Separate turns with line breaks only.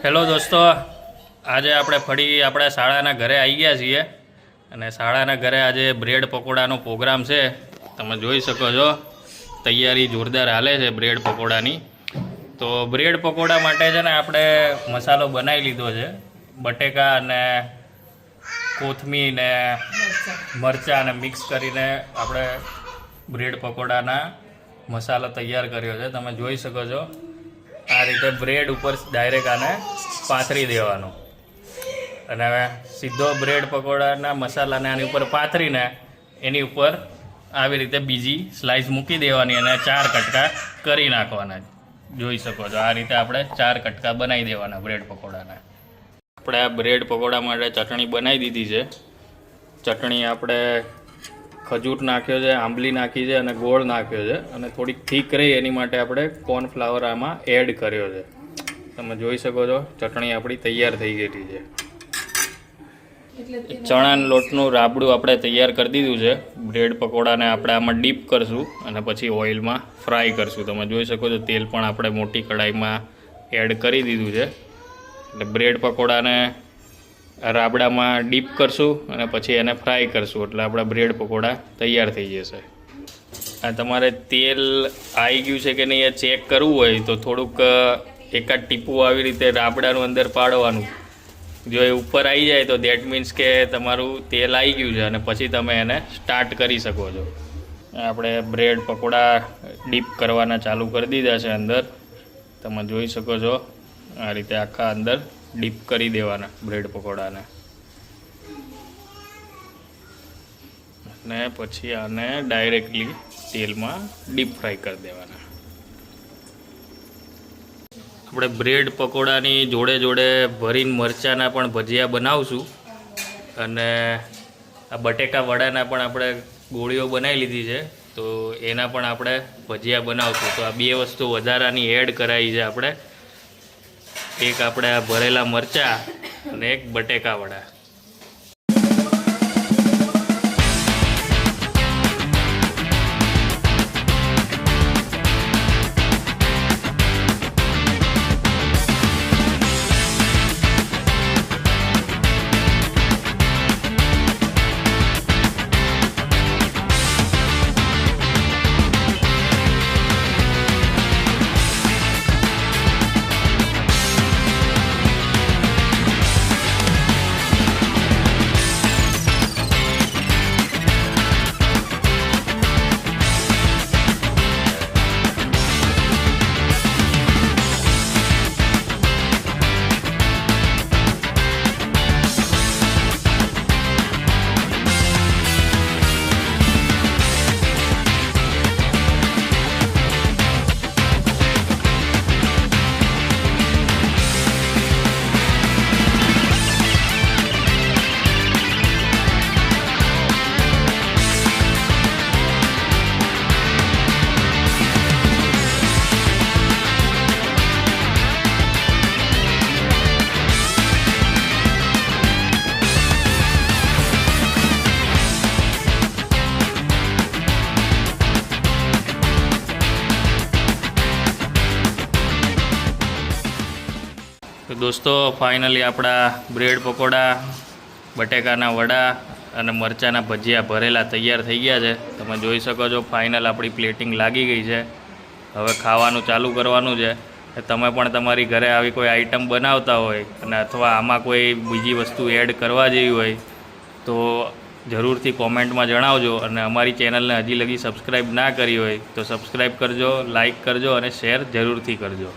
Hello દોસ્તો, આજે આપણે ફરી આપણે શાળાના ઘરે આવી ગયા છીએ અને શાળાના ઘરે આજે બ્રેડ પકોડાનો પ્રોગ્રામ છે. તમે જોઈ શકો છો તૈયારી જોરદાર હાલે છે બ્રેડ પકોડાની. તો બ્રેડ પકોડા માટે છે ને આપણે મસાલો બનાવી લીધો છે. બટેકા અને કોથમીર ને મરચાં અને મિક્સ કરીને આપણે બ્રેડ પકોડાના મસાલો તૈયાર કર્યો છે. તમે જોઈ શકો છો આ રીતે બ્રેડ ઉપર ડાયરેક્ટ આને પાથરી દેવાનો અને હવે સીધો બ્રેડ પકોડાના મસાલાને આની ઉપર પાથરીને એની ઉપર આવી રીતે બીજી સ્લાઇસ મૂકી દેવાની અને 4 કટકા કરી નાખવાના. જોઈ શકો છો આ રીતે આપણે 4 કટકા બનાવી દેવાના બ્રેડ પકોડાના. આપણે આ બ્રેડ પકોડા માટે ચટણી બનાવી દીધી છે. ચટણી આપણે ખજૂર નાખ્યો છે, આંબલી નાખી છે અને ગોળ નાખ્યો છે અને થોડીક થીક રહી એની માટે આપણે કોર્નફ્લાવર આમાં એડ કર્યો છે. તમે જોઈ શકો છો ચટણી આપણી તૈયાર થઈ ગયેલી છે. ચણાના લોટનું રાબડું આપણે તૈયાર કરી દીધું છે. બ્રેડ પકોડાને આપણે આમાં ડીપ કરશું અને પછી ઓઇલમાં ફ્રાય કરશું. તમે જોઈ શકો છો તેલ પણ આપણે મોટી કઢાઈમાં એડ કરી દીધું છે. એટલે બ્રેડ પકોડાને રાબડામાં ડીપ કરશું અને પછી એને ફ્રાય કરશું એટલે આપણા બ્રેડ પકોડા તૈયાર થઈ જશે. આ તમારે તેલ આવી ગયું છે કે નહીં એ ચેક કરવું હોય તો થોડુંક એકાદ ટીપું આવી રીતે રાબડાનું અંદર પાડવાનું. જો એ ઉપર આવી જાય તો દેટ મીન્સ કે તમારું તેલ આવી ગયું છે અને પછી તમે એને સ્ટાર્ટ કરી શકો છો. આપણે બ્રેડ પકોડા ડીપ કરવાના ચાલુ કરી દીધા છે અંદર. તમે જોઈ શકો છો આ રીતે આખા અંદર ડીપ કરી દેવાના બ્રેડ પકોડાને અને પછી આને ડાયરેક્ટલી તેલમાં ડીપ ફ્રાય કરી દેવાના. આપણે બ્રેડ પકોડાની જોડે જોડે ભરીને મરચાંના પણ ભજીયા બનાવશું અને આ બટેકા વડાના પણ આપણે ગોળીઓ બનાવી લીધી છે તો એના પણ આપણે ભજીયા બનાવશું. તો આ બે વસ્તુ વધારાની એડ કરાવી છે આપણે. એક આપણે આ ભરેલા મરચાં અને એક બટેકા વડા. તો દોસ્તો ફાઇનલી આપણા બ્રેડ પકોડા, બટેકાના વડા અને મરચાંના ભજીયા ભરેલા તૈયાર થઈ ગયા છે. તમે જોઈ શકો છો ફાઇનલ આપણી પ્લેટિંગ લાગી ગઈ છે. હવે ખાવાનું ચાલુ કરવાનું છે. તમે પણ તમારી ઘરે આવી કોઈ આઈટમ બનાવતા હોય અને અથવા આમાં કોઈ બીજી વસ્તુ એડ કરવા જેવી હોય તો જરૂરથી કોમેન્ટમાં જણાવજો અને અમારી ચેનલને હજી લગી સબસ્ક્રાઈબ ના કરી હોય તો સબસ્ક્રાઈબ કરજો, લાઈક કરજો અને શેર જરૂરથી કરજો.